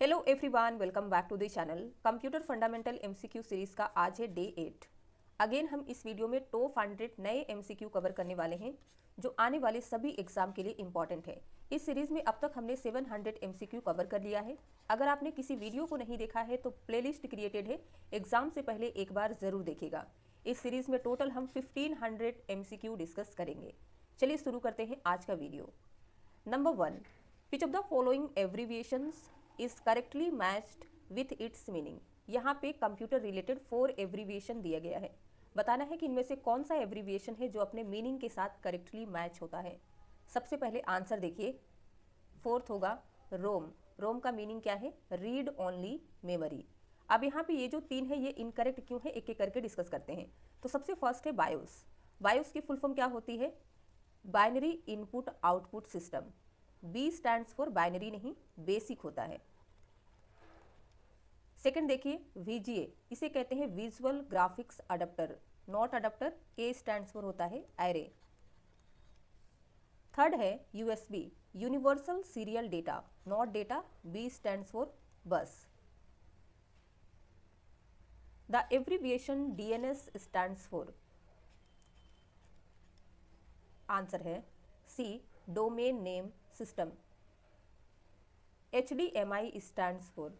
Hello everyone, welcome back to the channel. Computer fundamental MCQ series का आज है day 8। Again हम इस वीडियो में टॉप 100 नए एमसीक्यू कवर करने वाले हैं जो आने वाले सभी एग्जाम के लिए इंपॉर्टेंट है। इस सीरीज में अब तक हमने 700 एमसीक्यू कवर कर लिया है। अगर आपने किसी वीडियो को नहीं देखा है तो प्लेलिस्ट क्रिएटेड है, एग्जाम से पहले एक बार जरूर देखिएगा। इस सीरीज में टोटल हम 1500 एमसीक्यू डिस्कस करेंगे। चलिए शुरू करते हैं आज का video. Number 1, which of the following abbreviations is correctly matched with its meaning. यहाँ पे कंप्यूटर रिलेटेड 4 एब्रीविएशन दिया गया है। बताना है कि इनमें से कौन सा एब्रीविएशन है जो अपने मीनिंग के साथ करेक्टली मैच होता है। सबसे पहले आंसर देखिए, फोर्थ होगा रोम। रोम का मीनिंग क्या है? Read only memory. अब यहाँ पे ये जो 3 है ये इनकरेक्ट क्यों है, एक एक करके डिस्कस करते हैं। तो सबसे फर्स्ट है बायोस। बायोस की फुल फॉर्म क्या होती है? Binary input output system. B stands for binary नहीं, बेसिक होता है। सेकंड देखिए वीजीए, इसे कहते हैं visual graphics adapter, not adapter. A stands for होता है एरे। थर्ड है USB, universal serial data, not data. B stands for bus. The abbreviation DNS stands for, answer है C domain name system. HDMI stands for,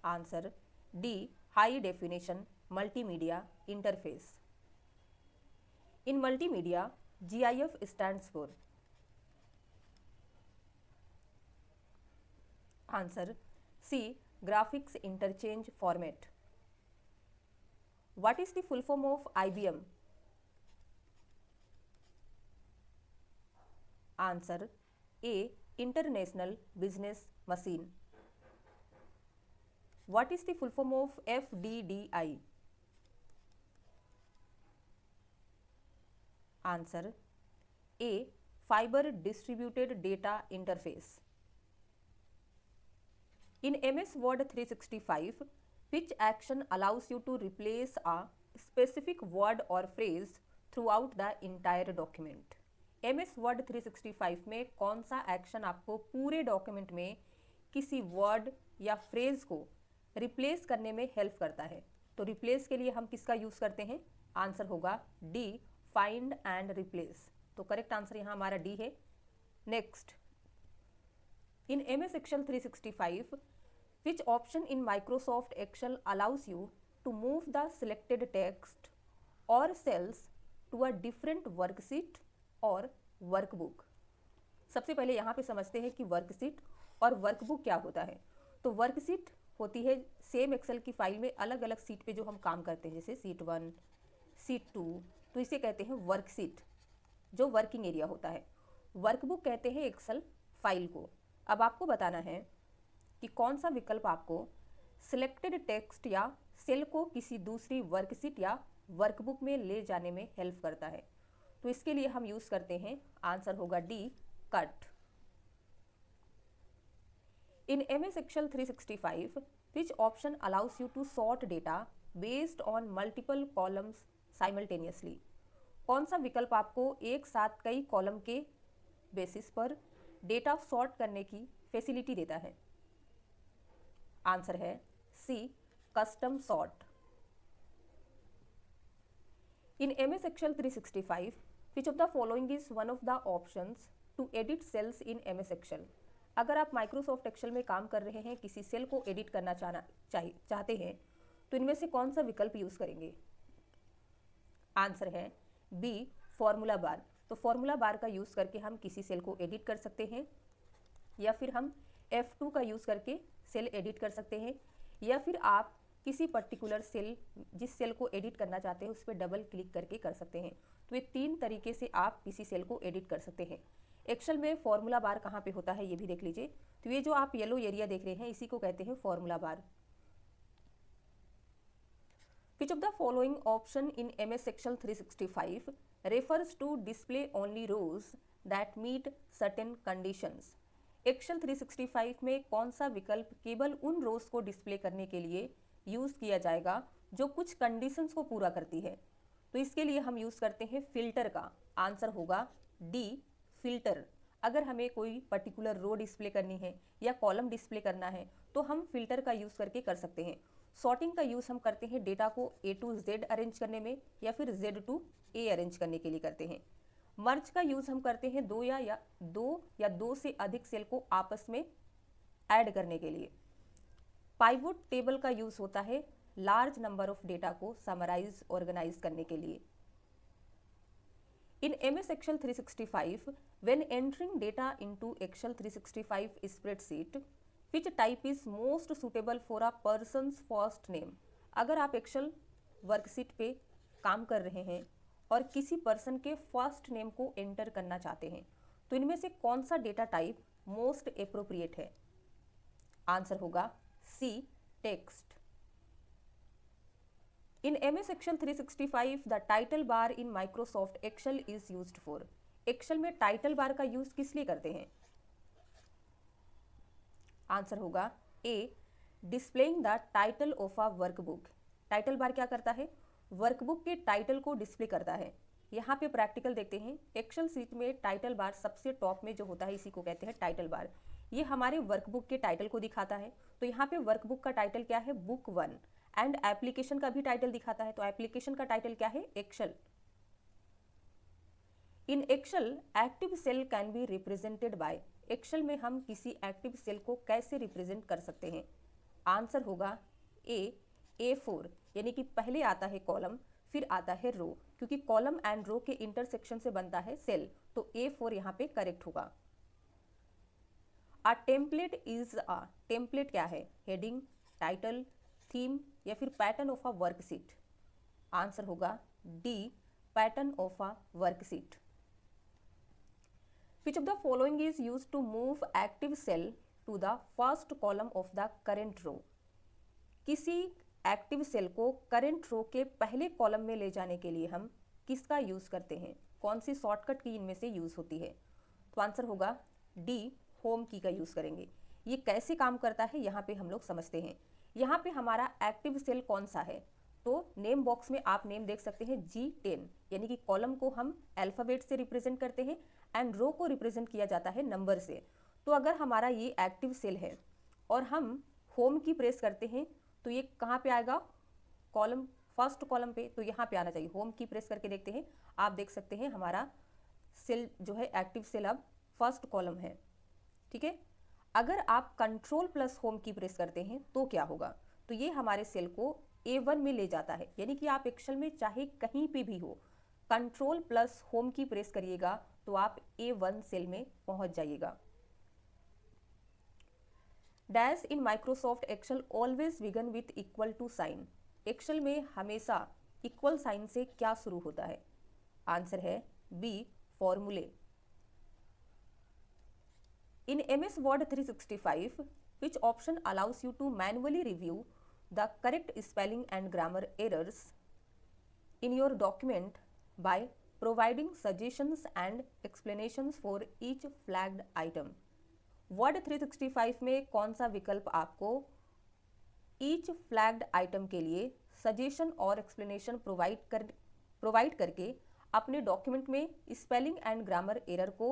answer D high definition multimedia interface. In multimedia GIF stands for, answer C graphics interchange format. What is the full form of IBM? Answer A international business machine. What is the full form of FDDI? Answer A Fiber Distributed Data Interface. In MS Word 365, which action allows you to replace a specific word or phrase throughout the entire document? MS Word 365 में कौन सा action आपको पूरे document में किसी word या phrase को replace करने में हेल्प करता है? तो रिप्लेस के लिए हम किसका यूज करते हैं? आंसर होगा डी फाइंड एंड रिप्लेस। तो करेक्ट आंसर यहाँ हमारा डी है। Next, in MS Excel 365 which option in Microsoft Excel allows you to move the selected text और cells to a different worksheet और वर्कबुक? सबसे पहले यहाँ पे समझते हैं कि वर्कशीट और वर्कबुक क्या होता है। तो वर्कशीट होती है सेम एक्सेल की फाइल में अलग अलग सीट पे जो हम काम करते हैं, जैसे सीट 1, सीट 2, तो इसे कहते हैं वर्कशीट, जो वर्किंग एरिया होता है। वर्कबुक कहते हैं एक्सेल फाइल को। अब आपको बताना है कि कौन सा विकल्प आपको सिलेक्टेड टेक्स्ट या सेल को किसी दूसरी वर्कशीट या वर्कबुक में ले जाने में हेल्प करता है। तो इसके लिए हम यूज करते हैं, आंसर होगा D cut. In MS Excel 365, which option allows you to sort data based on multiple columns simultaneously? कौन सा विकल्प आपको एक साथ कई कॉलम के बेसिस पर डेटा सॉर्ट करने की फैसिलिटी देता है? आंसर है C custom sort. In MS Excel 365, which of the following is one of the options to edit cells in MS Excel? अगर आप माइक्रोसॉफ्ट एक्सेल में काम कर रहे हैं, किसी सेल को एडिट करना चाहते हैं, तो इनमें से कौन सा विकल्प यूज करेंगे? आंसर है बी फॉर्मूला बार। तो फॉर्मूला बार का यूज करके हम किसी सेल को एडिट कर सकते हैं, या फिर हम F2 का यूज करके सेल एडिट कर सकते हैं, या फिर आप किसी पर्टिकुलर सेल, जिस सेल को एडिट करना चाहते हैं उस पर डबल क्लिक करके कर सकते हैं। तो ये 3 तरीके से आप किसी सेल को एडिट कर सकते हैं। एक्सेल में फॉर्मूला बार कहाँ पे होता है ये भी देख लीजिए। तो ये जो आप येलो एरिया देख रहे हैं इसी को कहते हैं formula bar. Which of the following option in MS Excel 365 refers to display only rows that meet certain conditions? Excel 365 में कौन सा विकल्प केवल उन रोज को डिस्प्ले करने के लिए यूज किया जाएगा जो कुछ कंडीशंस को पूरा करती है? तो इसके लिए हम यूज करते हैं फिल्टर का। आंसर होगा डी फिल्टर। अगर हमें कोई पर्टिकुलर रो डिस्प्ले करनी है या कॉलम डिस्प्ले करना है तो हम फिल्टर का यूज़ करके कर सकते हैं। सॉर्टिंग का यूज़ हम करते हैं डेटा को A to Z अरेंज करने में या फिर Z to A अरेंज करने के लिए करते हैं। मर्ज का यूज़ हम करते हैं दो या दो से अधिक सेल को आपस में ऐड करने के लिए। पाइवोट टेबल का यूज़ होता है लार्ज नंबर ऑफ डेटा को समराइज ऑर्गेनाइज करने के लिए। In MS Excel 365, when entering data into Excel 365 spreadsheet, which type is most suitable for a person's first name? अगर आप Excel वर्कशीट पे काम कर रहे हैं और किसी पर्सन के फर्स्ट नेम को एंटर करना चाहते हैं तो इनमें से कौन सा डेटा टाइप मोस्ट एप्रोप्रिएट है? आंसर होगा सी, text. In MS Excel 365, the title bar in Microsoft Excel is used for. Excel में टाइटल बार का यूज किस लिए करते हैं? आंसर होगा A, displaying the title of a workbook. Title bar क्या करता है? वर्कबुक के टाइटल को डिस्प्ले करता है। यहाँ पे प्रैक्टिकल देखते हैं। एक्सेल सीट में टाइटल बार सबसे टॉप में जो होता है इसी को कहते हैं टाइटल बार। ये हमारे वर्कबुक के टाइटल को दिखाता है। तो यहाँ पे वर्कबुक का टाइटल क्या है? बुक 1। एंड एप्लीकेशन का भी टाइटल दिखाता है। तो एप्लीकेशन का टाइटल क्या है? Excel. In Excel active cell can be represented by. Excel में हम किसी एक्टिव सेल को कैसे रिप्रेजेंट कर सकते हैं? आंसर होगा A4, यानी कि पहले आता है कॉलम फिर आता है रो, क्योंकि कॉलम एंड रो के इंटरसेक्शन से बनता है सेल। तो A4 यहाँ पे करेक्ट होगा। A template is a, template क्या है? हेडिंग, टाइटल, थीम या फिर pattern of a worksheet. Answer होगा D, pattern of a worksheet. Which of the following is used to move active cell to the first column of the current row? किसी active cell को current रो के पहले column में ले जाने के लिए हम किसका यूज करते हैं? कौन सी शॉर्टकट की इनमें से यूज होती है? तो आंसर होगा डी, होम की का यूज करेंगे। ये कैसे काम करता है यहाँ पे हम लोग समझते हैं। यहाँ पे हमारा एक्टिव सेल कौन सा है? तो नेम बॉक्स में आप नेम देख सकते हैं G10, यानी कि कॉलम को हम अल्फाबेट से रिप्रेजेंट करते हैं एंड रो को रिप्रेजेंट किया जाता है नंबर से। तो अगर हमारा ये एक्टिव सेल है और हम होम की प्रेस करते हैं तो ये कहाँ पे आएगा? कॉलम, फर्स्ट कॉलम पे। तो यहाँ पे आना चाहिए। होम की प्रेस करके देखते हैं। आप देख सकते हैं हमारा सेल जो है एक्टिव सेल अब फर्स्ट कॉलम है। ठीक है। अगर आप control plus home key press करते हैं तो क्या होगा? तो ये हमारे सेल को A1 में ले जाता है, यानी कि आप एक्सेल में चाहे कहीं पे भी हो, control plus home key press करिएगा तो आप A1 सेल में पहुंच जाइएगा। Dash in Microsoft Excel always begin with equal to sign. Excel में हमेशा इक्वल साइन से क्या शुरू होता है? आंसर है बी, फॉर्मूले। इन MS Word 365, which option allows you to manually review the correct spelling and grammar errors in your document by providing suggestions and explanations for each flagged item? Word 365 में कौन सा विकल्प आपको each flagged item के लिए suggestion और explanation provide करके अपने डॉक्यूमेंट में स्पेलिंग एंड ग्रामर एरर को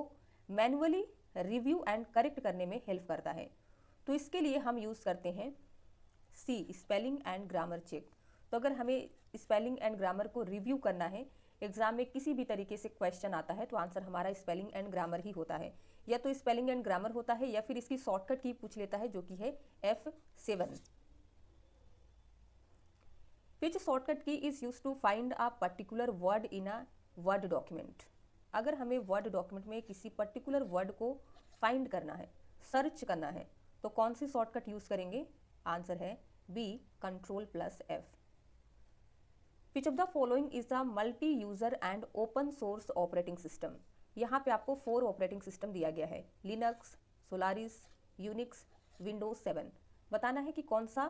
मैनुअली रिव्यू एंड करेक्ट करने में हेल्प करता है? तो इसके लिए हम यूज़ करते हैं सी, स्पेलिंग एंड ग्रामर चेक। तो अगर हमें स्पेलिंग एंड ग्रामर को रिव्यू करना है, एग्जाम में किसी भी तरीके से क्वेश्चन आता है तो आंसर हमारा स्पेलिंग एंड ग्रामर ही होता है। या तो स्पेलिंग एंड ग्रामर होता है या फिर इसकी शॉर्टकट की पूछ लेता है जो कि है F7। Which shortcut key is use to find a particular word in a word document? अगर हमें वर्ड डॉक्यूमेंट में किसी पर्टिकुलर वर्ड को फाइंड करना है, सर्च करना है, तो कौन सी शॉर्टकट यूज करेंगे? आंसर है B, control plus F। Which of the following is the multi user and open source operating system? यहाँ पे आपको 4 ऑपरेटिंग सिस्टम दिया गया है, लिनक्स, सोलारिस, यूनिक्स, विंडोज 7। बताना है कि कौन सा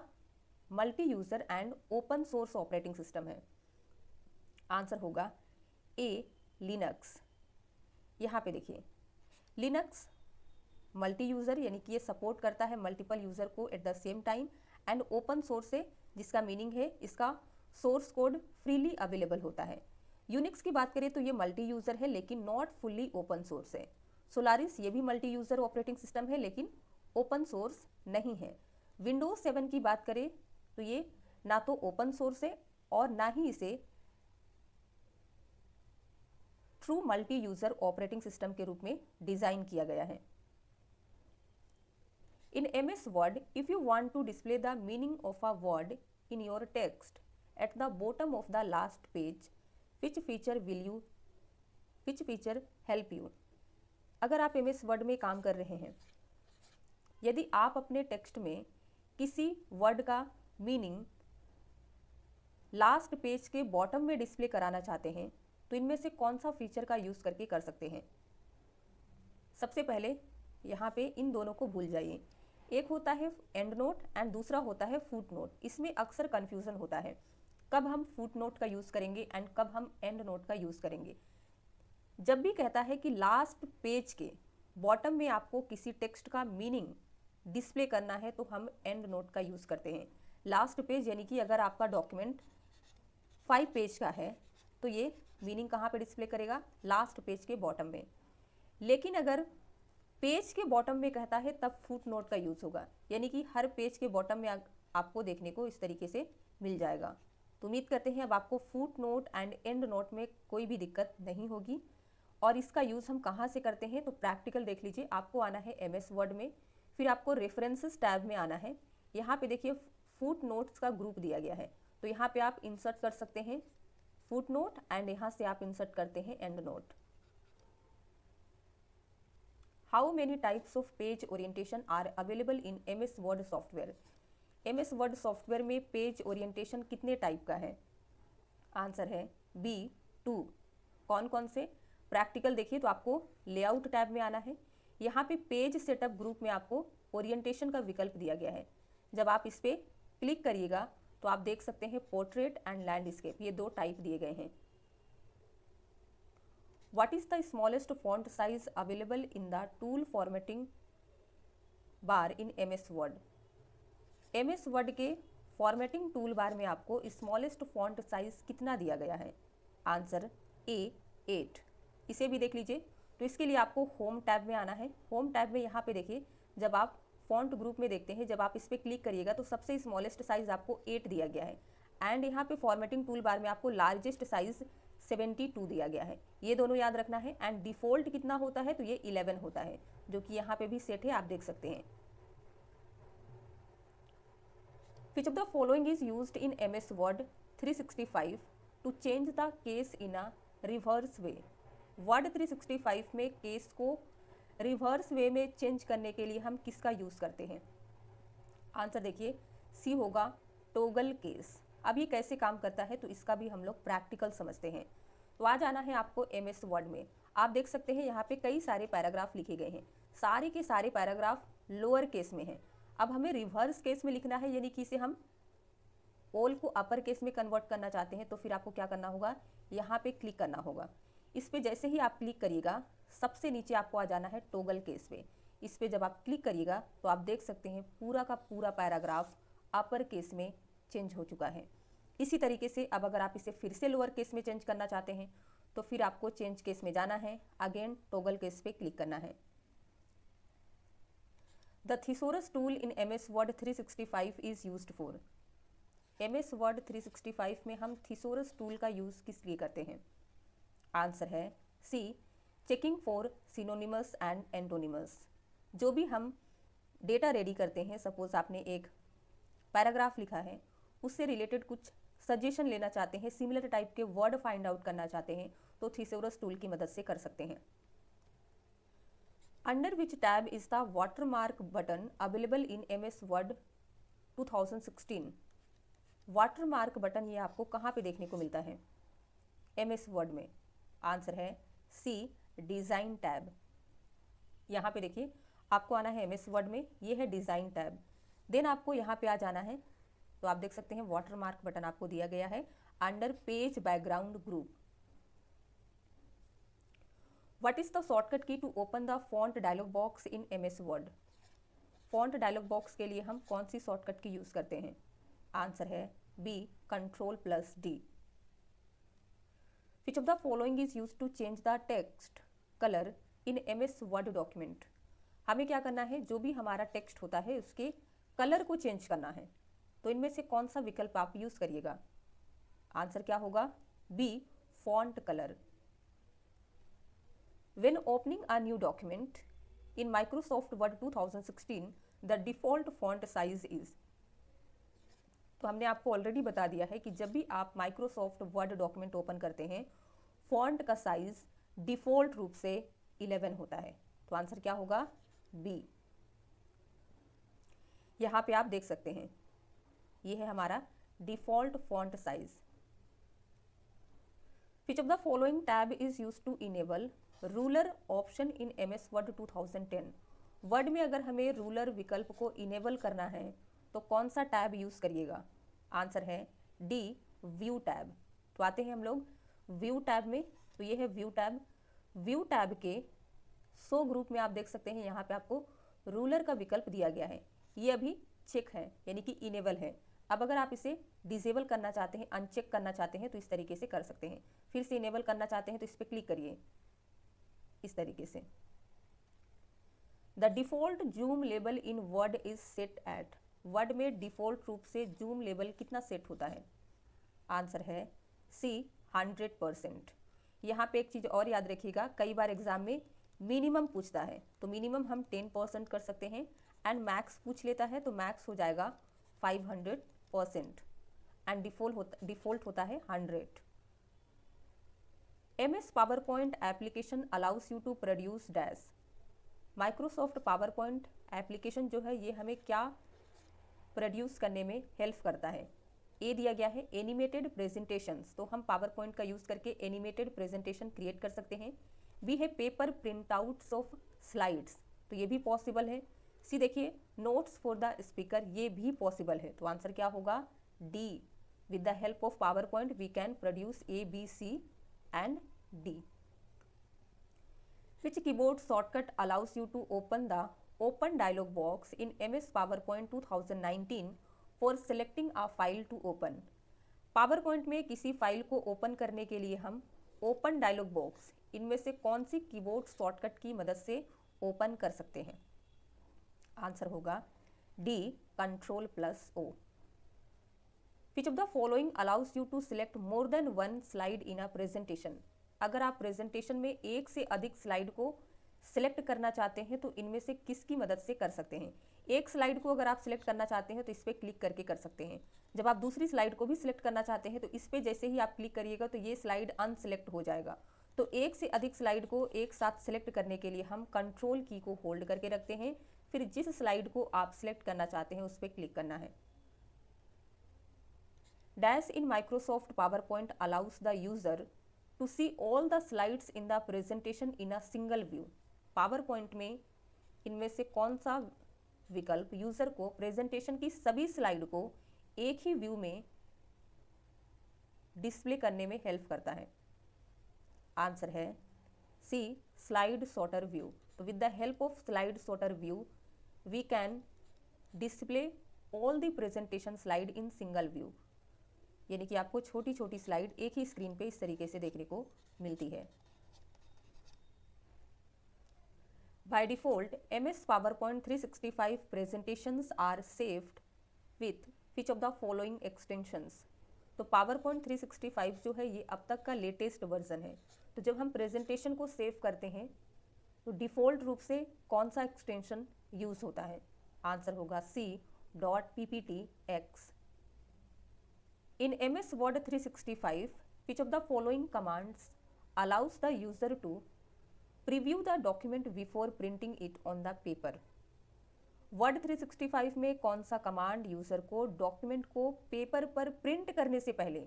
multi user and open source operating system है। आंसर होगा ए, लिनक्स। यहाँ पे देखिए, लिनक्स मल्टी यूज़र यानी कि ये सपोर्ट करता है मल्टीपल यूज़र को at the same time, and open source है जिसका मीनिंग है इसका सोर्स कोड फ्रीली अवेलेबल होता है। यूनिक्स की बात करें तो ये मल्टी यूज़र है लेकिन नॉट फुल्ली ओपन सोर्स है। सोलारिस ये भी मल्टी यूज़र ऑपरेटिंग सिस्टम है लेकिन ओपन सोर्स नहीं है। विंडोज़ 7 की बात करें तो ये ना तो ओपन सोर्स है और ना ही इसे true multi user operating system के रूप में डिज़ाइन किया गया है। In MS Word, if you want to display the meaning of a word in your text at the bottom of the last page, which feature help you? अगर आप MS Word में काम कर रहे हैं, यदि आप अपने टेक्स्ट में किसी वर्ड का मीनिंग लास्ट पेज के बॉटम में डिस्प्ले कराना चाहते हैं तो इनमें से कौन सा फीचर का यूज़ करके कर सकते हैं? सबसे पहले यहाँ पे इन दोनों को भूल जाइए। एक होता है एंड नोट एंड दूसरा होता है फुट नोट। इसमें अक्सर कन्फ्यूज़न होता है कब हम फुट नोट का यूज़ करेंगे एंड कब हम एंड नोट का यूज़ करेंगे। जब भी कहता है कि लास्ट पेज के बॉटम में आपको किसी टेक्स्ट का मीनिंग डिस्प्ले करना है तो हम एंड नोट का यूज़ करते हैं। लास्ट पेज यानी कि अगर आपका डॉक्यूमेंट 5 पेज का है तो ये मीनिंग कहाँ पे डिस्प्ले करेगा? लास्ट पेज के बॉटम में। लेकिन अगर पेज के बॉटम में कहता है तब फुट नोट का यूज़ होगा, यानी कि हर पेज के बॉटम में आपको देखने को इस तरीके से मिल जाएगा। तो उम्मीद करते हैं अब आपको foot note and and note में कोई भी दिक्कत नहीं होगी। और इसका यूज़ हम कहाँ से करते हैं तो प्रैक्टिकल देख लीजिए। आपको आना है MS वर्ड में, फिर आपको रेफरेंसेस टैब में आना है। यहाँ पे देखिए फुट नोट्स का ग्रुप दिया गया है, तो यहाँ पे आप इंसर्ट कर सकते हैं फुट नोट एंड यहाँ से आप इंसर्ट करते हैं and note. How many types of page orientation are available in MS Word software? MS Word software में पेज ओरिएंटेशन कितने टाइप का है? आंसर है B 2। कौन कौन से? प्रैक्टिकल देखिए तो आपको लेआउट टैब में आना है। यहाँ पे पेज सेटअप ग्रुप में आपको ओरिएंटेशन का विकल्प दिया गया है। जब आप इस पर क्लिक करिएगा तो आप देख सकते हैं पोर्ट्रेट एंड लैंडस्केप, ये 2 टाइप दिए गए हैं। What is the smallest font size available in the tool formatting bar in MS Word? MS Word के फॉर्मेटिंग टूल बार में आपको स्मॉलेस्ट फॉन्ट साइज कितना दिया गया है? Answer A 8। इसे भी देख लीजिए। तो इसके लिए आपको होम टैब में आना है। होम टैब में यहाँ पे देखिए जब आप फॉन्ट ग्रुप में देखते हैं, जब आप इस पर क्लिक करिएगा तो सबसे स्मॉलेस्ट साइज आपको 8 दिया गया है एंड यहाँ पे फॉर्मेटिंग टूल बार में आपको लार्जेस्ट साइज 72 दिया गया है। ये दोनों याद रखना है। एंड डिफ़ॉल्ट कितना होता है तो ये 11 होता है, जो कि यहाँ पे भी सेट है, आप देख सकते हैं। Which of the following is used in MS Word 365 to change the case in a reverse way? Word 365 में केस को रिवर्स वे में चेंज करने के लिए हम किसका यूज़ करते हैं? आंसर देखिए सी होगा टोगल केस। अब ये कैसे काम करता है तो इसका भी हम लोग प्रैक्टिकल समझते हैं। तो आ जाना है आपको MS वर्ड में। आप देख सकते हैं यहाँ पे कई सारे पैराग्राफ लिखे गए हैं, सारे के सारे पैराग्राफ लोअर केस में हैं। अब हमें रिवर्स केस में लिखना है, यानी कि इसे हम ऑल को अपर केस में कन्वर्ट करना चाहते हैं। तो फिर आपको क्या करना होगा? यहाँ पे क्लिक करना होगा। इस पर जैसे ही आप क्लिक करिएगा सबसे नीचे आपको आ जाना है टोगल केस पे। इस पर जब आप क्लिक करिएगा तो आप देख सकते हैं पूरा का पूरा पैराग्राफ अपर केस में चेंज हो चुका है। इसी तरीके से अब अगर आप इसे फिर से लोअर केस में चेंज करना चाहते हैं तो फिर आपको चेंज केस में जाना है, अगेन टॉगल केस पे क्लिक करना है। The thesaurus tool in MS Word 365 is used for? MS Word 365 में हम थिसोरस टूल का यूज़ किस लिए करते हैं? आंसर है सी checking for synonymous and antonyms. जो भी हम डेटा रेडी करते हैं, सपोज आपने एक पैराग्राफ लिखा है, उससे रिलेटेड कुछ सजेशन लेना चाहते हैं, सिमिलर टाइप के वर्ड फाइंड आउट करना चाहते हैं तो थिसोरस टूल की मदद से कर सकते हैं। Under which tab is the watermark button available in MS Word 2016? Watermark button ये आपको कहाँ पे देखने को मिलता है MS Word में? आंसर है सी डिज़ाइन टैब। यहाँ पे देखिए आपको आना है MS Word में, ये है डिज़ाइन टैब। देन आपको यहाँ पे आ जाना है तो आप देख सकते हैं वाटरमार्क बटन आपको दिया गया है under page background group. What is the shortcut key to open the font dialog box in MS Word? Font dialog box के लिए हम कौन सी शॉर्टकट की यूज़ करते हैं? आंसर है B Ctrl+D। Which of the following is used to change the text color in MS word document. हमें क्या करना है, जो भी हमारा टेक्स्ट होता है उसके कलर को चेंज करना है। तो इनमें से कौन सा विकल्प आप यूज़ करिएगा? आंसर क्या होगा? B, font colour. When opening a new document in Microsoft Word 2016, the default font size is। तो हमने आपको ऑलरेडी बता दिया है कि जब भी आप माइक्रोसॉफ्ट वर्ड डॉक्यूमेंट ओपन करते हैं, फॉन्ट का साइज डिफ़ॉल्ट रूप से 11 होता है। तो आंसर क्या होगा? बी। यहाँ पे आप देख सकते हैं, ये है हमारा default font size. Which of the following tab is used to enable ruler option in MS word 2010? Word में अगर हमें रूलर विकल्प को इनेबल करना है तो कौन सा टैब यूज़ करिएगा? आंसर है डी, व्यू टैब। तो आते हैं हम लोग व्यू टैब में। तो ये है व्यू टैब। व्यू टैब के सो ग्रुप में आप देख सकते हैं, यहाँ पे आपको रूलर का विकल्प दिया गया है। ये अभी चेक है, यानी कि इनेबल है। अब अगर आप इसे डिसेबल करना चाहते हैं, अनचेक करना चाहते हैं, तो इस तरीके से कर सकते हैं। फिर से इनेबल करना चाहते हैं तो इस पर क्लिक करिए इस तरीके से। The default zoom level in Word is set at. Word में डिफ़ॉल्ट रूप से जूम लेवल कितना सेट होता है? आंसर है सी, 100%। यहाँ पे एक चीज़ और याद रखिएगा, कई बार एग्जाम में मिनिमम पूछता है, तो मिनिमम हम 10% कर सकते हैं, एंड मैक्स पूछ लेता है तो मैक्स हो जाएगा 500%, एंड डिफ़ॉल्ट होता है 100। MS PowerPoint application allows you to produce dash। Microsoft PowerPoint application जो है ये हमें क्या प्रोड्यूस करने में हेल्प करता है? ए दिया गया है एनिमेटेड प्रेजेंटेशंस, तो हम पावरपॉइंट का यूज़ करके एनिमेटेड प्रेजेंटेशन क्रिएट कर सकते हैं। बी है paper print outs of slides, तो ये भी पॉसिबल है। सी देखिए नोट्स फॉर द स्पीकर, ये भी पॉसिबल है। तो आंसर क्या होगा? D, with the help of PowerPoint we can produce A, B, C and D। Which keyboard shortcut allows you to open the open dialog box in MS PowerPoint 2019 for selecting a file to open? PowerPoint में किसी file को open करने के लिए हम open dialogue box, इनमें से कौन सी कीबोर्ड शॉर्टकट की मदद से ओपन कर सकते हैं? आंसर होगा D, Ctrl+O। Which of the following allows you to select more than one slide in a presentation? अगर आप प्रेजेंटेशन में एक से अधिक स्लाइड को सिलेक्ट करना चाहते हैं तो इनमें से किसकी मदद से कर सकते हैं? एक स्लाइड को अगर आप सिलेक्ट करना चाहते हैं तो इस पर क्लिक करके कर सकते हैं। जब आप दूसरी स्लाइड को भी सिलेक्ट करना चाहते हैं तो इस पर जैसे ही आप क्लिक करिएगा तो ये स्लाइड अनसिलेक्ट हो जाएगा। तो एक से अधिक स्लाइड को एक साथ सिलेक्ट करने के लिए हम कंट्रोल की को होल्ड करके रखते हैं, फिर जिस स्लाइड को आप सिलेक्ट करना चाहते हैं उस पर क्लिक करना है। Dash in Microsoft PowerPoint allows the user to see all the slides in the presentation in a single view। PowerPoint में इनमें से कौन सा विकल्प यूजर को प्रेजेंटेशन की सभी स्लाइड को एक ही व्यू में डिस्प्ले करने में हेल्प करता है? आंसर है सी, स्लाइड सॉर्टर व्यू। तो with the help of slide sorter view we can display all the presentation slide in single view, यानी कि आपको छोटी छोटी स्लाइड एक ही स्क्रीन पे इस तरीके से देखने को मिलती है। By default MS PowerPoint 365 presentations are saved with which of the following extensions. तो PowerPoint 365 जो है ये अब तक का लेटेस्ट वर्जन है। तो जब हम प्रेजेंटेशन को सेव करते हैं तो डिफ़ॉल्ट रूप से कौन सा एक्सटेंशन यूज़ होता है? आंसर होगा सी, .pptx। In MS Word 365, which of the following commands allows the user to preview the document before printing it on the paper? Word 365 में कौन सा कमांड यूजर को डॉक्यूमेंट को पेपर पर प्रिंट करने से पहले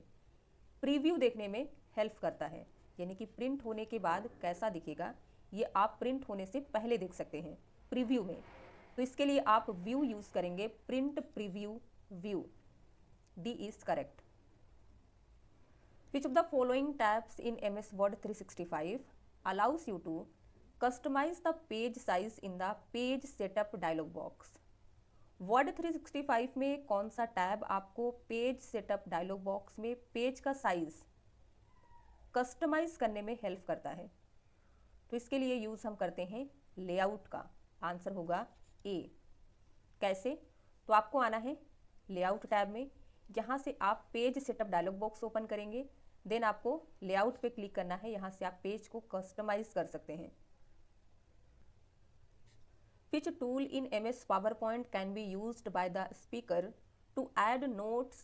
प्रीव्यू देखने में हेल्प करता है? यानी कि प्रिंट होने के बाद कैसा दिखेगा ये आप प्रिंट होने से पहले देख सकते हैं प्रीव्यू में। तो इसके लिए आप व्यू यूज करेंगे, print preview view. D is correct। Which of the following tabs in MS Word 365 allows you to customize the page size in the page setup dialog box? Word 365 में कौन सा tab आपको page setup dialog box में page का size customise करने में help करता है? तो इसके लिए यूज़ हम करते हैं लेआउट का। आंसर होगा ए। कैसे? तो आपको आना है लेआउट टैब में, यहाँ से आप page setup dialog box open करेंगे, देन आपको लेआउट पे क्लिक करना है। यहाँ से आप पेज को कस्टमाइज कर सकते हैं। Which tool in MS PowerPoint can be used by the speaker to add notes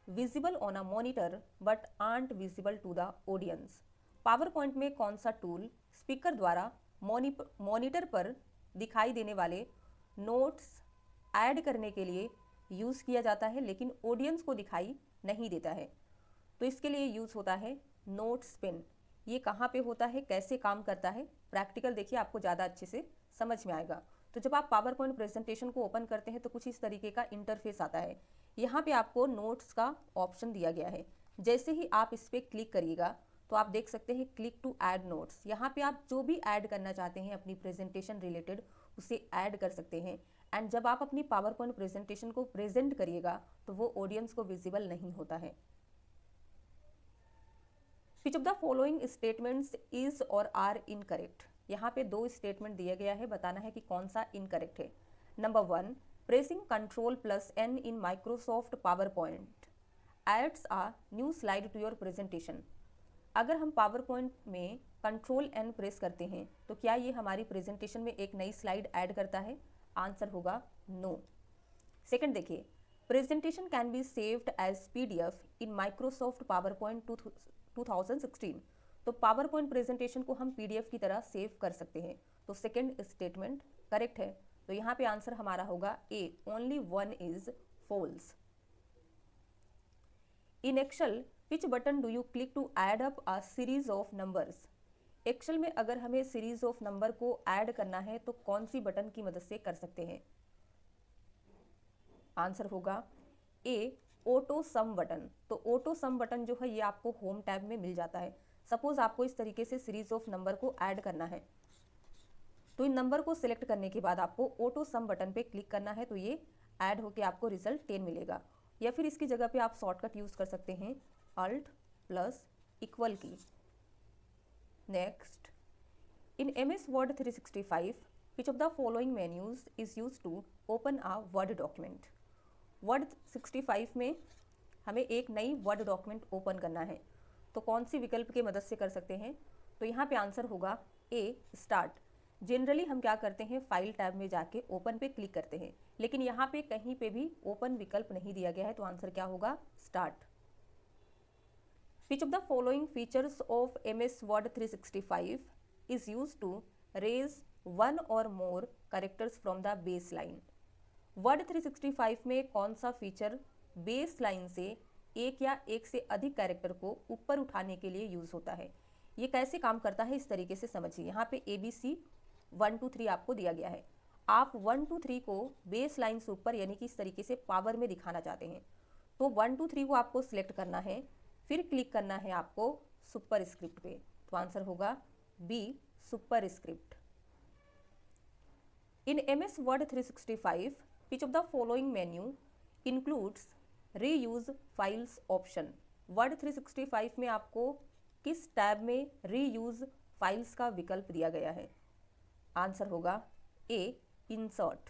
visible on a monitor but aren't visible to the audience? PowerPoint में कौन सा टूल स्पीकर द्वारा मॉनिटर पर दिखाई देने वाले नोट्स ऐड करने के लिए यूज़ किया जाता है लेकिन ऑडियंस को दिखाई नहीं देता है? तो इसके लिए यूज़ होता है नोट्स पेन। ये कहाँ पे होता है, कैसे काम करता है, प्रैक्टिकल देखिए, आपको ज़्यादा अच्छे से समझ में आएगा। तो जब आप पावर पॉइंट प्रेजेंटेशन को ओपन करते हैं तो कुछ इस तरीके का इंटरफेस आता है। यहाँ पे आपको नोट्स का ऑप्शन दिया गया है। जैसे ही आप इस पर क्लिक करिएगा तो आप देख सकते हैं क्लिक टू ऐड नोट्स। यहाँ पे आप जो भी ऐड करना चाहते हैं अपनी प्रेजेंटेशन रिलेटेड उसे ऐड कर सकते हैं। एंड जब आप अपनी पावर पॉइंट प्रेजेंटेशन को प्रेजेंट करिएगा तो वो ऑडियंस को विजिबल नहीं होता है। Which of the following statements is और आर इनकरेक्ट? यहाँ पे दो स्टेटमेंट दिया गया है, बताना है कि कौन सा इनकरेक्ट है। Number 1, pressing Ctrl+N in Microsoft PowerPoint adds a new slide to your presentation. अगर हम पावर पॉइंट में Ctrl+N प्रेस करते हैं तो क्या ये हमारी प्रेजेंटेशन में एक नई स्लाइड ऐड करता है? आंसर होगा नो। सेकंड देखिए, presentation can be saved as PDF in Microsoft PowerPoint 2016। तो पावर पॉइंट प्रेजेंटेशन को हम PDF की तरह सेव कर सकते हैं। तो सेकंड स्टेटमेंट करेक्ट है। तो यहाँ पे आंसर हमारा होगा A, only 1 is false. In Excel which button do you click to add up a series of numbers? Excel में अगर हमें सीरीज ऑफ नंबर को ऐड करना है तो कौन सी बटन की मदद से कर सकते हैं? आंसर होगा ए, ऑटो सम बटन। तो ऑटो सम बटन जो है ये आपको होम टैब में मिल जाता है। सपोज आपको इस तरीके से सीरीज ऑफ नंबर को ऐड करना है तो इन नंबर को सिलेक्ट करने के बाद आपको ऑटो सम बटन पे क्लिक करना है तो ये ऐड होके आपको रिजल्ट 10 मिलेगा। या फिर इसकी जगह पे आप शॉर्टकट यूज कर सकते हैं Alt+= की। Next, in MS Word 365 which of the following menus is use to open a word document? Word 65 में हमें एक नई वर्ड डॉक्यूमेंट ओपन करना है तो कौन सी विकल्प की मदद से कर सकते हैं? तो यहाँ पे आंसर होगा ए, स्टार्ट। जनरली हम क्या करते हैं, फाइल टैब में जाके ओपन पे क्लिक करते हैं, लेकिन यहाँ पे कहीं पे भी ओपन विकल्प नहीं दिया गया है तो आंसर क्या होगा? Start. Which of the following features of MS Word 365 is use to raise 1 और more characters from the base line? Word 365 में कौन सा फीचर बेस लाइन से एक या एक से अधिक कैरेक्टर को ऊपर उठाने के लिए यूज होता है? ये कैसे काम करता है इस तरीके से समझिए। यहाँ पे ABC 1 2 3 आपको दिया गया है। आप 1 2 3 को बेस लाइन से ऊपर यानी कि इस तरीके से पावर में दिखाना चाहते हैं तो 1 2 3 को आपको सिलेक्ट करना है, फिर क्लिक करना है आपको सुपर स्क्रिप्ट पे। तो आंसर होगा B, superscript. In MS Word 365 which of the following menu includes reuse files option? Word 365 में आपको किस टैब में रीयूज फाइल्स का विकल्प दिया गया है? आंसर होगा ए, इंसर्ट।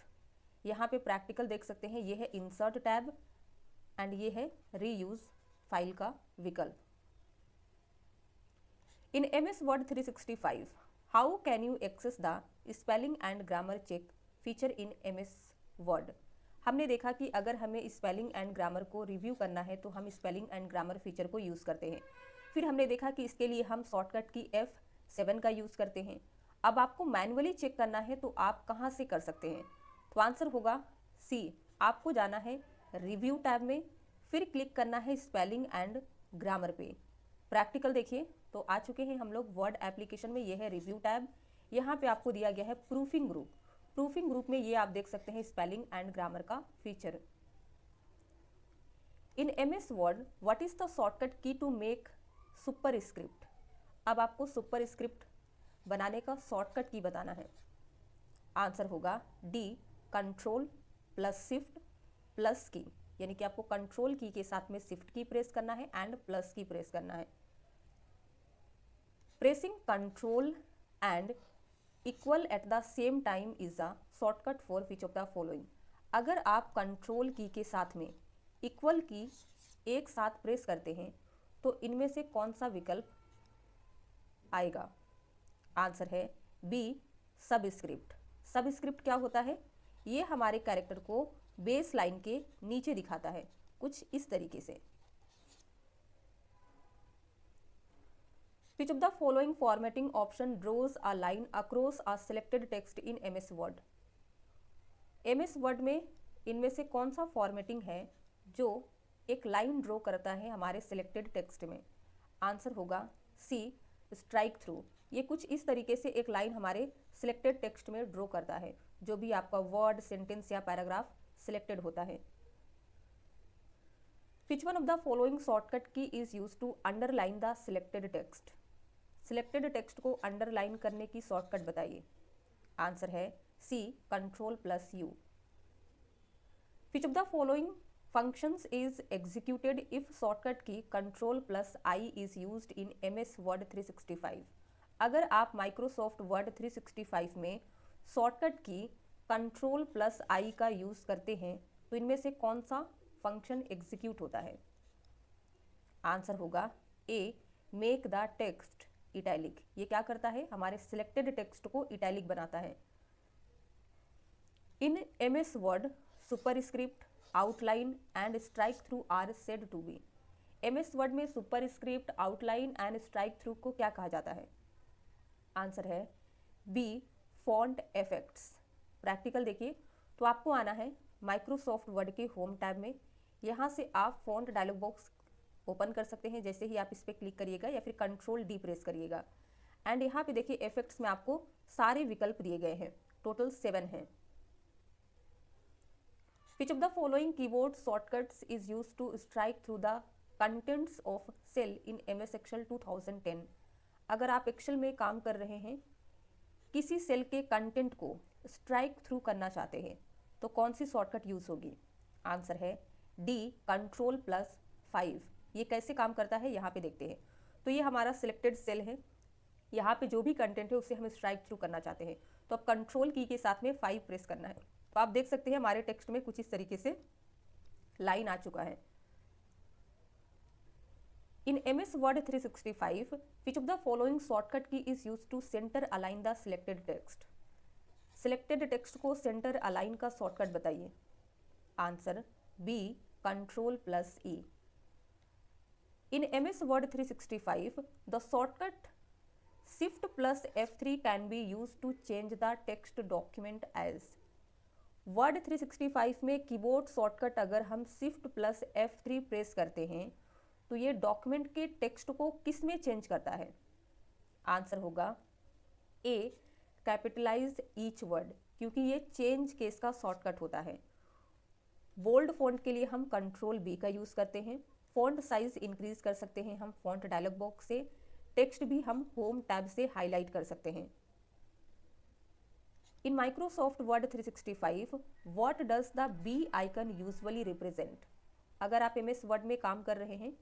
यहाँ पे प्रैक्टिकल देख सकते हैं, ये है इंसर्ट टैब एंड ये है रीयूज फाइल का विकल्प। In MS Word 365 how can you access the spelling and grammar check feature in MS Word? हमने देखा कि अगर हमें स्पेलिंग एंड ग्रामर को रिव्यू करना है तो हम स्पेलिंग एंड ग्रामर फीचर को यूज़ करते हैं। फिर हमने देखा कि इसके लिए हम शॉर्टकट की F7 का यूज़ करते हैं। अब आपको मैनुअली चेक करना है तो आप कहाँ से कर सकते हैं? तो आंसर होगा सी, आपको जाना है रिव्यू टैब में, फिर क्लिक करना है स्पेलिंग एंड ग्रामर पे। प्रैक्टिकल देखिए, तो आ चुके हैं हम लोग वर्ड एप्लीकेशन में। ये है रिव्यू टैब, यहाँ पे आपको दिया गया है प्रूफिंग ग्रुप। प्रूफिंग ग्रुप में ये आप देख सकते हैं स्पेलिंग एंड ग्रामर का feature. In MS Word what is the shortcut key to make super script? अब आपको सुपर स्क्रिप्ट बनाने का शॉर्टकट की बताना है। आंसर होगा डी, Ctrl+Shift+ की, यानी कि आपको कंट्रोल की के साथ में शिफ्ट की प्रेस करना है एंड प्लस की प्रेस करना है। Pressing control and equal at the same time is a shortcut for which of the following. अगर आप कंट्रोल की के साथ में इक्वल की एक साथ प्रेस करते हैं तो इनमें से कौन सा विकल्प आएगा? आंसर है बी, सबस्क्रिप्ट। सबस्क्रिप्ट क्या होता है? ये हमारे कैरेक्टर को बेस लाइन के नीचे दिखाता है, कुछ इस तरीके से। Which of the following formatting option draws a line across a selected text in MS Word? MS Word में इनमें से कौन सा फॉर्मेटिंग है जो एक लाइन ड्रॉ करता है हमारे सिलेक्टेड टेक्स्ट में? आंसर होगा सी, स्ट्राइक थ्रू। ये कुछ इस तरीके से एक लाइन हमारे सिलेक्टेड टेक्स्ट में ड्रॉ करता है, जो भी आपका वर्ड, सेंटेंस या पैराग्राफ सिलेक्टेड होता है। Which one of the following shortcut key is used to underline the selected text? Selected text को अंडरलाइन करने की शॉर्टकट बताइए। आंसर है सी, Ctrl+U। Which of the following functions is executed if shortcut key Ctrl+I is used in MS Word 365? अगर आप Microsoft Word 365 में shortcut की Ctrl+I का यूज़ करते हैं तो इनमें से कौन सा फंक्शन एग्जीक्यूट होता है? आंसर होगा ए, मेक द टेक्स्ट इटैलिक। ये क्या करता है? हमारे सिलेक्टेड टेक्स्ट को इटैलिक बनाता है। In MS Word superscript, outline and strike through are said to be. MS Word में superscript, outline and strike through को क्या कहा जाता है? आंसर है बी, फॉन्ट इफेक्ट्स। प्रैक्टिकल देखिए तो आपको आना है माइक्रोसॉफ्ट वर्ड के होम टैब में। यहाँ से आप फॉन्ट डायलॉग बॉक्स ओपन कर सकते हैं। जैसे ही आप इस पर क्लिक करिएगा या फिर Ctrl+D प्रेस करिएगा एंड यहाँ पे देखिए इफेक्ट्स में आपको सारे विकल्प दिए गए हैं, टोटल 7 हैं। Which of the following keyboard shortcuts is used to strike through the contents of cell in MS Excel 2010? अगर आप एक्सेल में काम कर रहे हैं, किसी सेल के कंटेंट को स्ट्राइक थ्रू करना चाहते हैं तो कौन सी शॉर्टकट यूज होगी? आंसर है डी, Ctrl+5। ये कैसे काम करता है यहाँ पे देखते हैं। तो ये हमारा सिलेक्टेड सेल है, यहाँ पे जो भी कंटेंट है उसे हम स्ट्राइक थ्रू करना चाहते हैं तो अब कंट्रोल की के साथ में 5 प्रेस करना है। तो आप देख सकते हैं हमारे टेक्स्ट में कुछ इस तरीके से लाइन आ चुका है। In MS Word 365, which of the following shortcut key is used to center align the selected text? Selected text को सेंटर अलाइन का शॉर्टकट बताइए। Answer B, Ctrl+E। In MS Word 365, the shortcut Shift+F3 can be used to change the text document as। Word 365 में keyboard shortcut अगर हम Shift+F3 press करते हैं तो ये डॉक्यूमेंट के टेक्स्ट को किस में चेंज करता है? आंसर होगा ए, कैपिटलाइज ईच वर्ड, क्योंकि ये चेंज केस का शॉर्टकट होता है। बोल्ड फॉन्ट के लिए हम Ctrl+B का यूज़ करते हैं। फॉन्ट साइज इंक्रीज कर सकते हैं हम फॉन्ट डायलॉग बॉक्स से। टेक्स्ट भी हम होम टैब से हाईलाइट कर सकते हैं। In Microsoft Word 365, what does the B icon usually represent? अगर आप MS वर्ड में काम कर रहे हैं,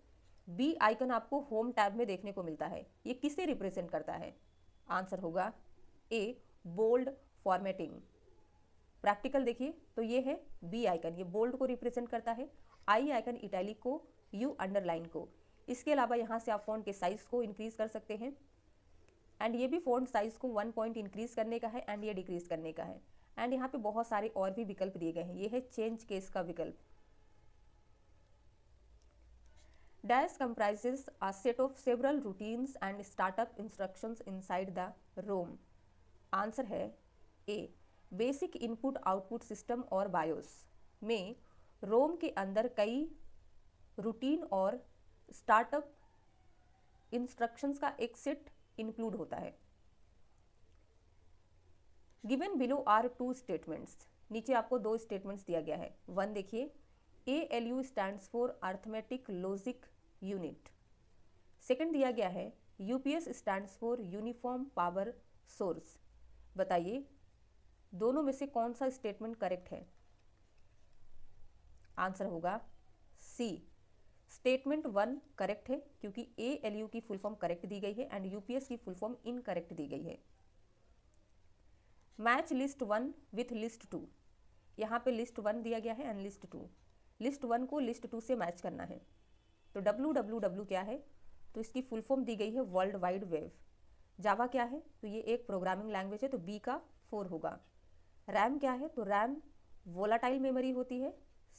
बी आइकन आपको होम टैब में देखने को मिलता है। ये किसे रिप्रेजेंट करता है? आंसर होगा ए, बोल्ड फॉर्मेटिंग। प्रैक्टिकल देखिए तो ये है बी आइकन, ये बोल्ड को रिप्रेजेंट करता है, आई आइकन इटैलिक को, यू अंडरलाइन को। इसके अलावा यहाँ से आप फॉन्ट के साइज को इंक्रीज कर सकते हैं एंड ये भी फॉन्ट साइज को 1 पॉइंट इंक्रीज करने का है एंड ये डिक्रीज करने का है। एंड यहाँ पे बहुत सारे और भी विकल्प दिए गए हैं। ये है चेंज केस का विकल्प। Dash comprises a set of several routines and startup instructions inside the ROM। Answer है ए, बेसिक इनपुट आउटपुट सिस्टम और बायोस में रोम के अंदर कई रूटीन और स्टार्टअप इंस्ट्रक्शंस का एक सेट इंक्लूड होता है। Given below are 2 statements. नीचे आपको 2 स्टेटमेंट्स दिया गया है। 1 देखिए, ALU stands for arithmetic logic unit. Second दिया गया है UPS stands for uniform power source. बताइए दोनों में से कौन सा स्टेटमेंट करेक्ट है? आंसर होगा सी, स्टेटमेंट 1 करेक्ट है, क्योंकि ALU की फुल फॉर्म करेक्ट दी गई है एंड UPS की फुल फॉर्म इनकरेक्ट दी गई है। मैच लिस्ट 1 विथ लिस्ट 2, यहाँ पे लिस्ट 1 दिया गया है एंड लिस्ट 2, लिस्ट 1 को लिस्ट 2 से मैच करना है। तो www क्या है, तो इसकी फुल फॉर्म दी गई है वर्ल्ड वाइड वेब। जावा क्या है, तो ये एक प्रोग्रामिंग लैंग्वेज है, तो बी का 4 होगा। रैम क्या है, तो रैम वोलाटाइल मेमोरी होती है,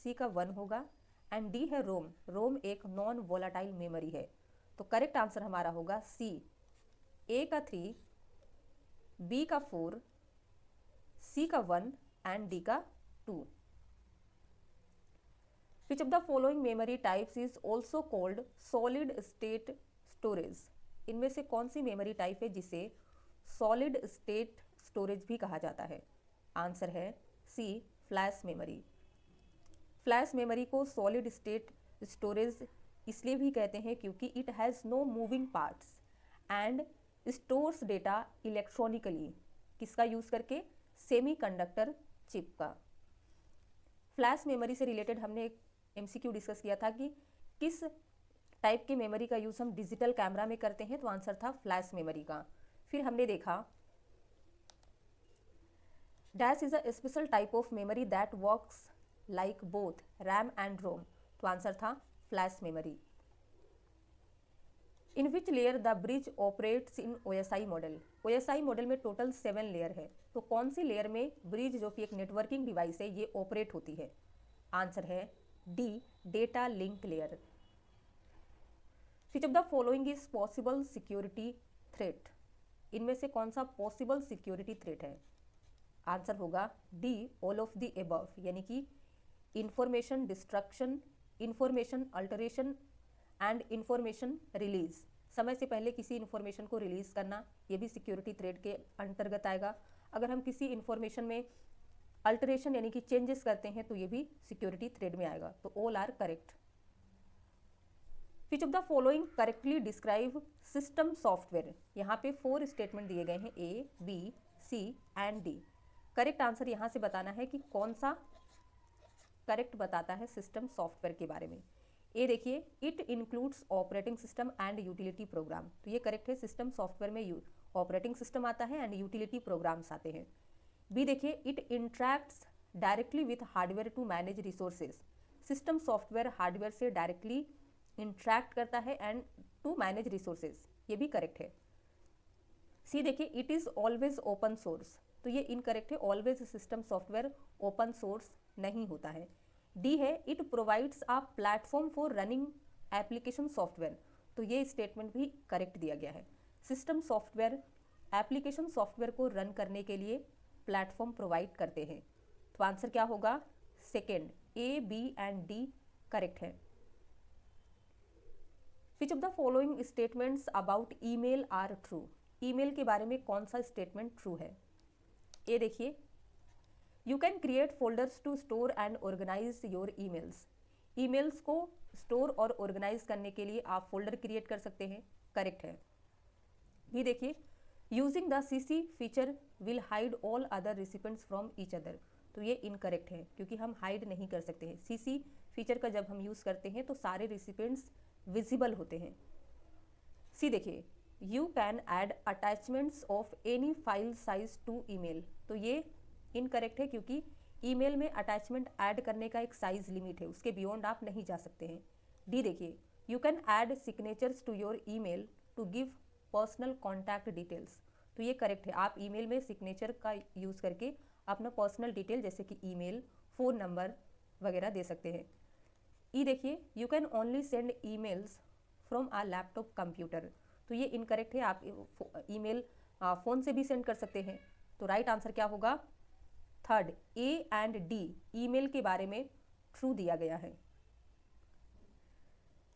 सी का 1 होगा। एंड डी है रोम, रोम एक नॉन वोलाटाइल मेमोरी है। तो करेक्ट आंसर हमारा होगा सी, ए का 3, बी का 4, सी का 1 एंड डी का 2। Which of the following memory types is also called solid state storage? इनमें से कौन सी मेमोरी टाइप है जिसे सॉलिड स्टेट स्टोरेज भी कहा जाता है? आंसर है C, flash memory. Flash memory को सॉलिड स्टेट स्टोरेज इसलिए भी कहते हैं क्योंकि it has no moving parts and stores data electronically. किसका यूज़ करके? सेमीकंडक्टर चिप का। फ्लैश मेमोरी से रिलेटेड हमने एक MCQ डिस्कस किया था कि किस टाइप की मेमोरी का यूज़ हम डिजिटल कैमरा में करते हैं, तो आंसर था फ्लैश मेमोरी का। फिर हमने देखा dash is a special type of memory that works like both RAM and ROM, तो आंसर था flash memory. In which layer the bridge operates in OSI model? OSI model में total 7 layer है, तो कौन सी लेयर में bridge जो कि एक नेटवर्किंग डिवाइस है ये ऑपरेट होती है? आंसर है D, data link layer. Which of the following is possible security threat? इनमें से कौन सा पॉसिबल सिक्योरिटी थ्रेट है? आंसर होगा D, all of the above, यानी कि information destruction, information alteration and information release. समय से पहले किसी इंफॉर्मेशन को रिलीज करना, ये भी सिक्योरिटी थ्रेट के अंतर्गत आएगा। अगर हम किसी इंफॉर्मेशन में अल्टरेशन यानी कि चेंजेस करते हैं तो ये भी सिक्योरिटी थ्रेट में आएगा। तो all are correct. Which of the following correctly describe system software? यहाँ पे 4 स्टेटमेंट दिए गए हैं, A, B, C and D. Correct answer यहाँ से बताना है कि कौन सा करेक्ट बताता है सिस्टम सॉफ्टवेयर के बारे में। ए देखिए, it includes operating system and utility program, तो ये करेक्ट है। सिस्टम सॉफ्टवेयर में ऑपरेटिंग सिस्टम आता है एंड यूटिलिटी प्रोग्राम्स आते हैं। बी देखिए, it interacts directly with hardware to manage resources. System software hardware से डायरेक्टली इंट्रैक्ट करता है एंड टू मैनेज रिसोर्सेज, ये भी करेक्ट है। सी देखिए, it is always open source, तो ये इनकरेक्ट है। Always system software open source नहीं होता है। डी है, it provides a platform for running application software, तो ये स्टेटमेंट भी करेक्ट दिया गया है। सिस्टम सॉफ्टवेयर एप्लीकेशन सॉफ्टवेयर को रन करने के लिए प्लेटफॉर्म प्रोवाइड करते हैं, तो आंसर क्या होगा? Second, A, B and D correct है। Which of the following statements about email are true? Email के बारे में कौन सा स्टेटमेंट ट्रू है? ए देखिए, you can create folders to store and organise your emails. Emails को स्टोर और ऑर्गेनाइज करने के लिए आप फोल्डर क्रिएट कर सकते हैं, करेक्ट है। बी देखिए, using the CC feature will hide all other recipients from each other, तो ये इनकरेक्ट है क्योंकि हम हाइड नहीं कर सकते हैं। CC फीचर का जब हम यूज़ करते हैं तो सारे रिसिपेंट्स विजिबल होते हैं। सी देखिए, you can add attachments of any file size to email, तो ये इनकरेक्ट है क्योंकि ईमेल में अटैचमेंट ऐड करने का एक साइज लिमिट है, उसके बियॉन्ड आप नहीं जा सकते हैं। डी देखिए, you can add signatures to your email to give personal contact details, तो ये करेक्ट है। आप ईमेल में सिग्नेचर का यूज़ करके अपना पर्सनल डिटेल जैसे कि ईमेल, फ़ोन नंबर वगैरह दे सकते हैं। ई देखिए, you can only send emails from a laptop computer, तो ये इनकरेक्ट है। आप ईमेल फ़ोन से भी सेंड कर सकते हैं, तो राइट आंसर क्या होगा? Third, A and D email के बारे में ट्रू दिया गया है।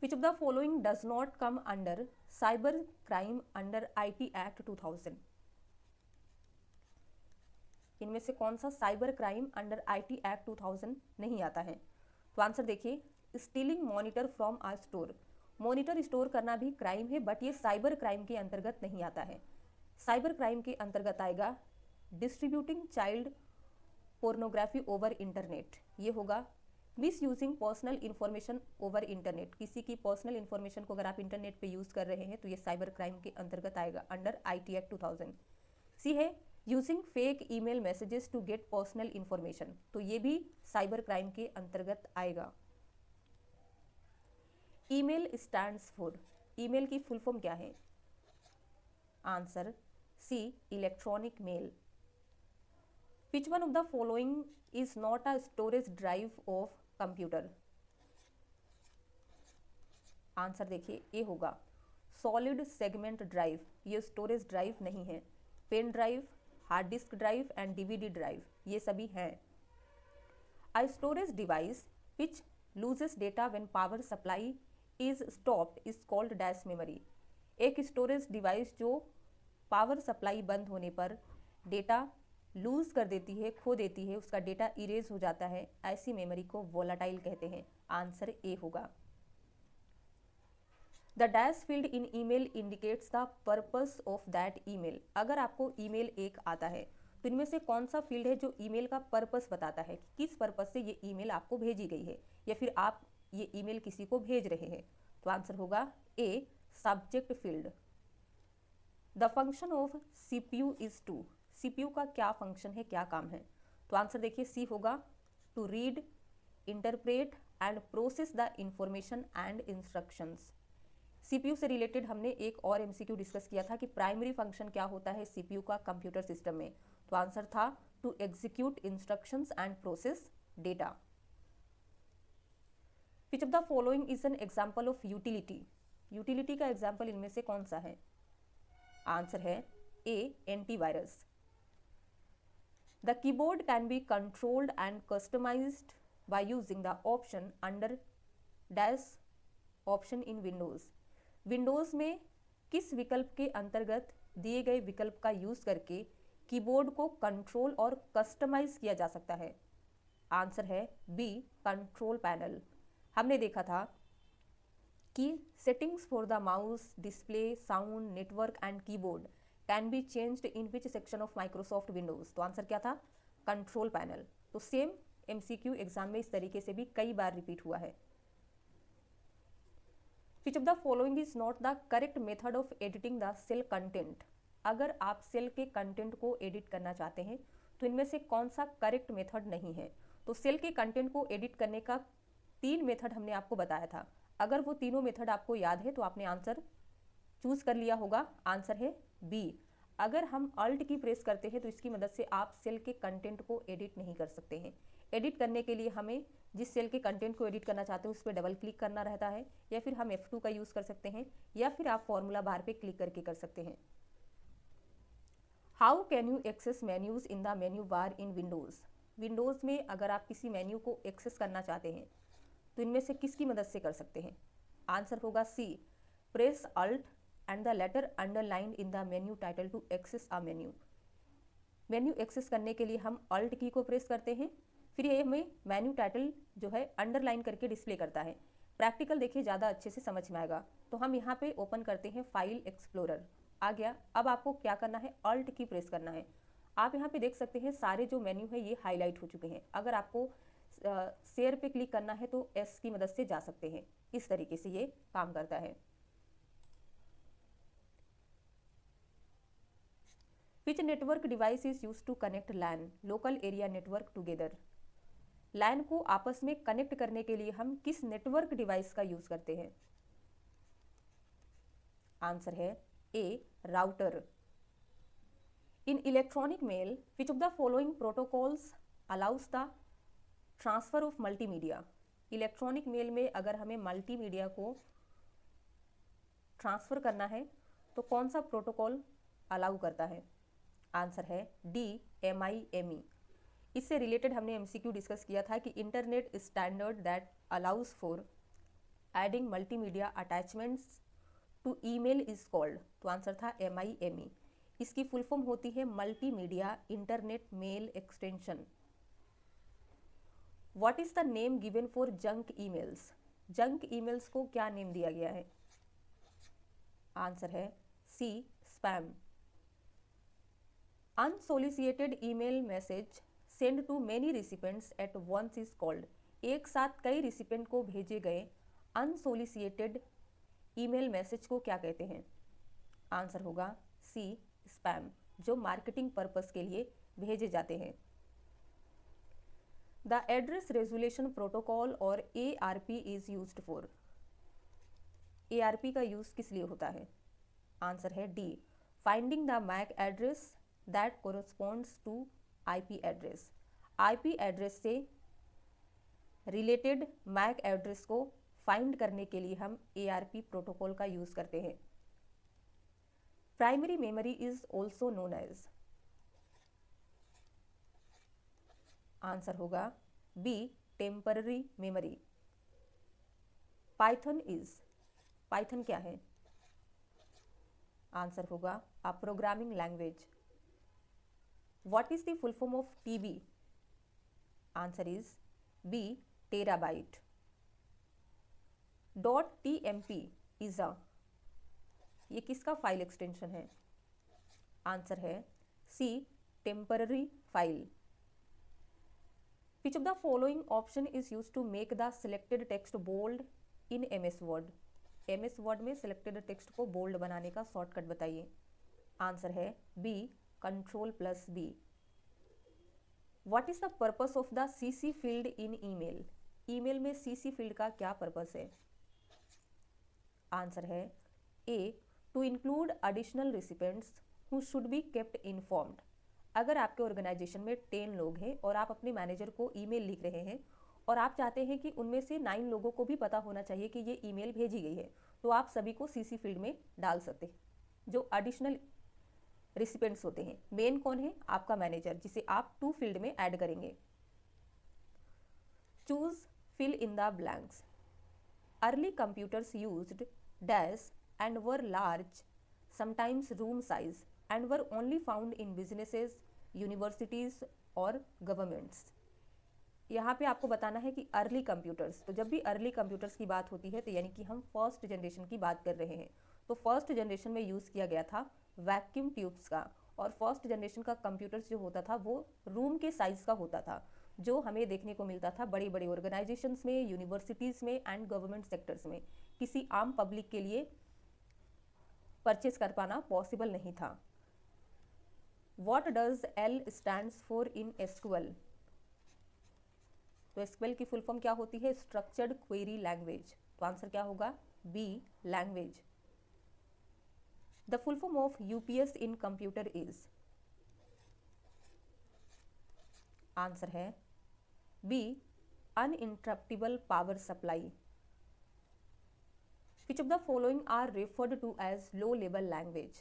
Which of the following does not come under cyber crime under IT act 2000? इनमें से कौन सा cyber crime under IT act 2000 नहीं आता है? तो आंसर देखिए, stealing monitor from a store. Monitor store करना भी क्राइम है, बट ये साइबर क्राइम के अंतर्गत नहीं आता है। साइबर क्राइम के अंतर्गत आएगा distributing child pornography over internet, ये होगा miss using personal information over internet. किसी की पर्सनल इन्फॉर्मेशन को अगर आप इंटरनेट पे यूज़ कर रहे हैं तो ये साइबर क्राइम के अंतर्गत आएगा अंडर IT एक्ट 2000। सी है, using fake email messages to get personal information, तो ये भी साइबर क्राइम के अंतर्गत आएगा। ईमेल स्टैंड्स फॉर, ईमेल की फुल फॉर्म क्या है? Answer C, electronic mail. Which one of the following is not a storage drive of computer? Answer देखिए, ए होगा सॉलिड सेगमेंट ड्राइव, ये स्टोरेज ड्राइव नहीं है। Pen drive, hard disk drive and DVD drive ये सभी हैं। A storage device which loses data when power supply is stopped is called dash memory. एक storage device जो power supply बंद होने पर डेटा लूज कर देती है, खो देती है, उसका डेटा इरेज हो जाता है, ऐसी मेमोरी को वोलाटाइल कहते हैं। आंसर ए होगा। The dash field in email indicates the purpose of that email. अगर आपको ईमेल एक आता है तो इनमें से कौन सा फील्ड है जो ईमेल का पर्पस बताता है कि किस पर्पस से ये ईमेल आपको भेजी गई है या फिर आप ये ईमेल किसी को भेज रहे हैं? तो आंसर होगा A, subject field. The function of CPU is to, CPU का क्या फंक्शन है, क्या काम है? तो आंसर देखिए सी होगा, to read, interpret and process the information and instructions. CPU से रिलेटेड हमने एक और एमसीक्यू डिस्कस किया था कि प्राइमरी फंक्शन क्या होता है सीपीयू का कंप्यूटर सिस्टम में, तो आंसर था to execute instructions and process data. Which of the following is an example of utility? Utility का एग्जांपल इनमें से कौन सा है? आंसर है A, antivirus. The keyboard can be controlled and customised by using the option under dash option in Windows. Windows में किस विकल्प के अंतर्गत दिए गए विकल्प का यूज करके कीबोर्ड को कंट्रोल और कस्टमाइज किया जा सकता है? आंसर है बी, कंट्रोल पैनल। हमने देखा था कि settings for the mouse, display, sound, network and keyboard can be changed in which section of Microsoft Windows? तो आंसर क्या था? Control panel. तो सेम एमसीक्यू एग्जाम में इस तरीके से भी कई बार रिपीट हुआ है। Which of the following is not the correct method of editing the cell content? अगर आप सेल के कंटेंट को एडिट करना चाहते हैं तो इनमें से कौन सा करेक्ट मेथड नहीं है? तो सेल के कंटेंट को एडिट करने का 3 मेथड हमने आपको बताया था। अगर वो तीनों मेथड आपको याद है तो आपने आंसर चूज कर लिया होगा। आंसर है बी। अगर हम अल्ट की प्रेस करते हैं तो इसकी मदद से आप सेल के कंटेंट को एडिट नहीं कर सकते हैं। एडिट करने के लिए हमें जिस सेल के कंटेंट को एडिट करना चाहते हैं उस पर डबल क्लिक करना रहता है, या फिर हम F2 का यूज़ कर सकते हैं, या फिर आप फॉर्मूला बार पे क्लिक करके कर सकते हैं। How can you access menus in the menu bar in Windows? Windows में अगर आप किसी मेन्यू को एक्सेस करना चाहते हैं तो इनमें से किसकी मदद से कर सकते हैं? आंसर होगा C, press Alt and the letter underlined in the menu title to access a menu. Menu access करने के लिए हम अल्ट की को प्रेस करते हैं, फिर ये हमें मेन्यू टाइटल जो है अंडरलाइन करके डिस्प्ले करता है। प्रैक्टिकल देखिए ज़्यादा अच्छे से समझ में आएगा। तो हम यहाँ पे ओपन करते हैं फाइल एक्सप्लोरर, आ गया। अब आपको क्या करना है? अल्ट की प्रेस करना है। आप यहाँ पे देख सकते हैं सारे जो मेन्यू है ये हाईलाइट हो चुके हैं। अगर आपको शेयर पे क्लिक करना है तो एस की मदद से जा सकते हैं। इस तरीके से ये काम करता है। Which network device is use to connect LAN local area network together? LAN को आपस में कनेक्ट करने के लिए हम किस नेटवर्क डिवाइस का यूज करते हैं? आंसर है A, router. In electronic mail which of the following protocols allows the transfer of multimedia? Electronic mail में अगर हमें मल्टीमीडिया को ट्रांसफर करना है तो कौन सा प्रोटोकॉल अलाउ करता है? आंसर है डी, MIME। इससे रिलेटेड हमने एमसीक्यू डिस्कस किया था कि internet standard that allows for adding multimedia attachments to email is called. तो आंसर था MIME। इसकी फुल फॉर्म होती है multimedia internet mail extension. What is the name given for junk emails? Junk emails को क्या नेम दिया गया है? आंसर है C, spam. Unsolicited email message send to many recipients at once is called. एक साथ कई रिसिपेंट को भेजे गए अनसोलिसिटेड ईमेल मैसेज को क्या कहते हैं? आंसर होगा सी, स्पैम। जो मार्केटिंग पर्पस के लिए भेजे जाते हैं। द एड्रेस रेजोल्यूशन प्रोटोकॉल और ARP is used for. ARP का यूज किस लिए होता है? आंसर है D, finding the MAC address that corresponds to IP address. IP address से रिलेटेड मैक एड्रेस को फाइंड करने के लिए हम ARP प्रोटोकॉल का यूज करते हैं। Primary memory is also known as. Answer होगा बी, टेम्पररी मेमोरी। पाइथन क्या है? आंसर होगा a programming language. What is the full form of TB? Answer is B, terabyte. .tmp is a, ये किसका file extension है? Answer है C, temporary file. Which of the following option is used to make the selected text bold in MS Word? MS Word में selected text को bold बनाने का shortcut बताइए। Answer है B, Ctrl+B। What is the purpose of the CC field in email? ईमेल में CC field का क्या पर्पस है? आंसर है A, to include additional recipients who should be kept informed. अगर आपके ऑर्गेनाइजेशन में 10 लोग हैं और आप अपने मैनेजर को ईमेल लिख रहे हैं और आप चाहते हैं कि उनमें से 9 लोगों को भी पता होना चाहिए कि ये ईमेल भेजी गई है, तो आप सभी को CC फील्ड में डाल सकते हैं। जो एडिशनल रिसिपेंट्स होते हैं, मेन कौन है? आपका मैनेजर, जिसे आप टू फील्ड में ऐड करेंगे। Choose fill in the blanks. Early computers used dash and were large, sometimes room size, and were only found in businesses, universities और governments। यहाँ पे आपको बताना है कि अर्ली कंप्यूटर्स, तो जब भी अर्ली कंप्यूटर्स की बात होती है तो यानी कि हम फर्स्ट जनरेशन की बात कर रहे हैं। तो फर्स्ट जनरेशन में यूज़ किया गया था वैक्यूम ट्यूब्स का, और फर्स्ट जनरेशन का कंप्यूटर्स जो होता था वो रूम के साइज़ का होता था, जो हमें देखने को मिलता था बड़ी बड़ी ऑर्गेनाइजेशंस में, यूनिवर्सिटीज़ में एंड गवर्नमेंट सेक्टर्स में। किसी आम पब्लिक के लिए परचेज कर पाना पॉसिबल नहीं था। What does L stands for in SQL? तो SQL की फुल फॉर्म क्या होती है? Structured query language. तो आंसर क्या होगा? B, language. The full form of UPS in computer is. Answer है B, uninterruptible power supply. Which of the following are referred to as low level language?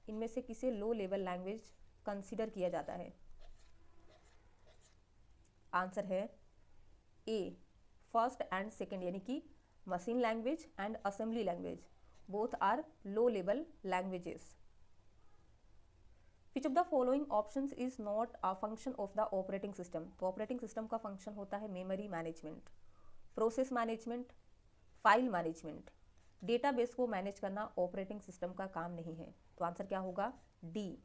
इनमें से किसे लो लेवल लैंग्वेज कंसीडर किया जाता है? Answer है ए, first and second, यानी कि machine language and assembly language, both are low level languages. Which of the following options is not a function of the operating system? तो operating system का function होता है memory management, process management, file management. Database को manage करना operating system का काम नहीं है। तो आंसर क्या होगा? D.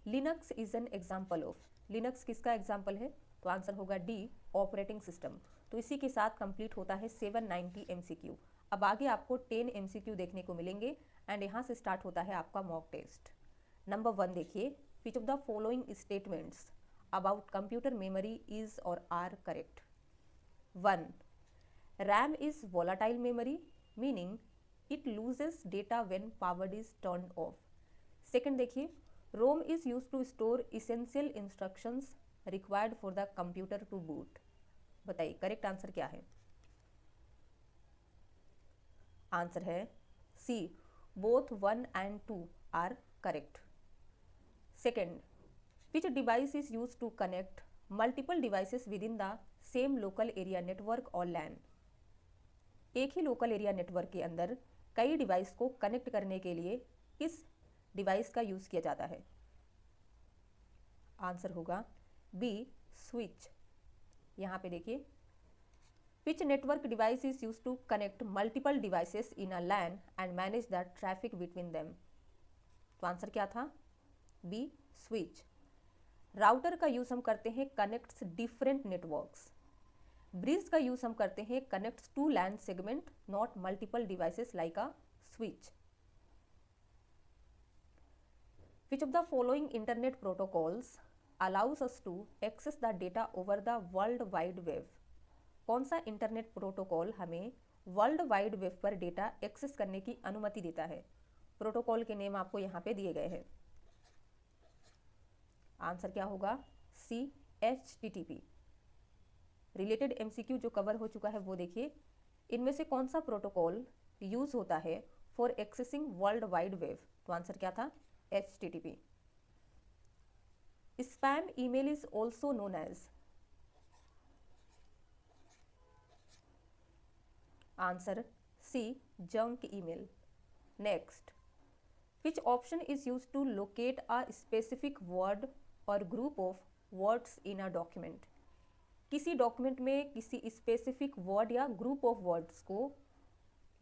Linux is an example of. Linux किसका एग्जाम्पल है? तो आंसर होगा डी, ऑपरेटिंग सिस्टम। तो इसी के साथ कंप्लीट होता है 790 MCQ। अब आगे आपको 10 MCQ देखने को मिलेंगे एंड यहाँ से स्टार्ट होता है आपका मॉक टेस्ट। नंबर 1 देखिए, विच of the following statements about computer memory is और are correct? 1. RAM is volatile memory, meaning it loses data when power is turned off. Second देखिए, ROM is used to store essential instructions required for the computer to boot. बताइए correct answer क्या है? Answer है सी, both 1 and 2 are correct. Second, which device is used to connect multiple devices within the same local area network or LAN? एक ही local area network के अंदर कई device को connect करने के लिए किस डिवाइस का यूज़ किया जाता है? आंसर होगा बी, स्विच। यहाँ पे देखिए, which network device is use to connect multiple devices in a LAN and manage the traffic between them? तो आंसर क्या था? B, switch. राउटर का यूज़ हम करते हैं कनेक्ट्स डिफरेंट नेटवर्क्स। ब्रिज का यूज हम करते हैं connects two LAN segment, not multiple devices like a switch. Which of the following internet protocols allows us to access the data over the world wide web? कौन सा internet protocol हमें world wide web पर data access करने की अनुमति देता है? Protocol के नेम आपको यहाँ पे दिए गए हैं। आंसर क्या होगा? सी, HTTP। रिलेटेड MCQ जो कवर हो चुका है वो देखिए। इनमें से कौन सा प्रोटोकॉल यूज होता है for accessing world wide web? तो आंसर क्या था? HTTP। Spam email is also known as? Answer C, junk email. Next, which option is use to locate a specific word और group of words in a document? किसी document में किसी specific word या group of words को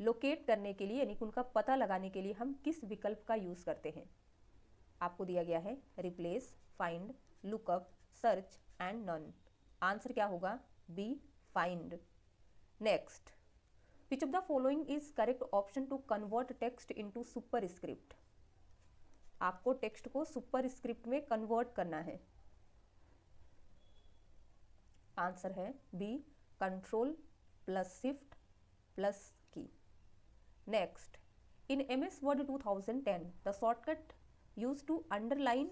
locate करने के लिए, यानी कि उनका पता लगाने के लिए हम किस विकल्प का यूज़ करते हैं? आपको दिया गया है replace, find, lookup, search and none. Answer क्या होगा? B, find. Next, which of the following is correct option to convert text into superscript? आपको टेक्स्ट को सुपर स्क्रिप्ट में कन्वर्ट करना है। आंसर है B, control plus shift plus key. Next, in MS Word 2010 the shortcut use to underline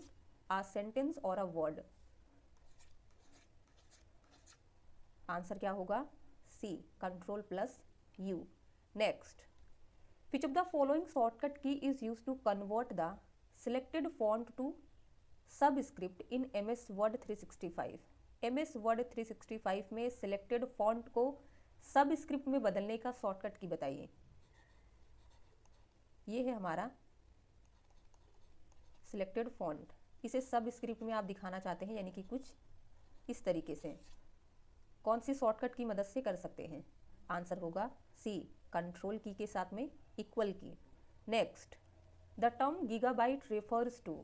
a sentence or a word? Answer क्या होगा? C, control plus U। Next, which of the following shortcut key is use to convert the selected font to subscript in MS Word 365? MS Word 365 में selected font को subscript में बदलने का shortcut की बताइए। ये है हमारा सिलेक्टेड फॉन्ट। इसे सब स्क्रिप्ट में आप दिखाना चाहते हैं, यानी कि कुछ इस तरीके से। कौन सी शॉर्टकट की मदद से कर सकते हैं? आंसर होगा सी, कंट्रोल की के साथ में इक्वल की। Next, the term gigabyte refers to?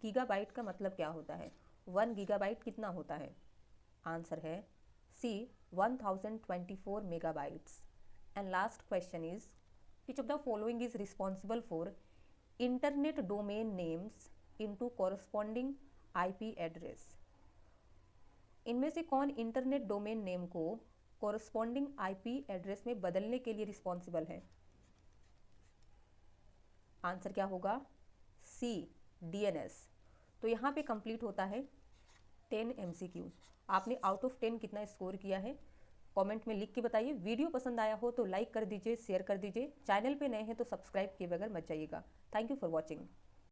Gigabyte का मतलब क्या होता है? 1 गीगाबाइट कितना होता है? आंसर है सी, 1024 megabytes. And last question is, which of the following is responsible for internet domain names into corresponding IP address? इनमें से कौन इंटरनेट डोमेन नेम को कॉरस्पॉन्डिंग IP एड्रेस में बदलने के लिए रिस्पॉन्सिबल है? आंसर क्या होगा? सी, DNS। तो यहाँ पे कंप्लीट होता है 10 MCQ। आपने आउट ऑफ 10 कितना स्कोर किया है कमेंट में लिख के बताइए। वीडियो पसंद आया हो तो लाइक कर दीजिए, शेयर कर दीजिए। चैनल पे नए हैं तो सब्सक्राइब किए बगैर मत जाइएगा। Thank you for watching.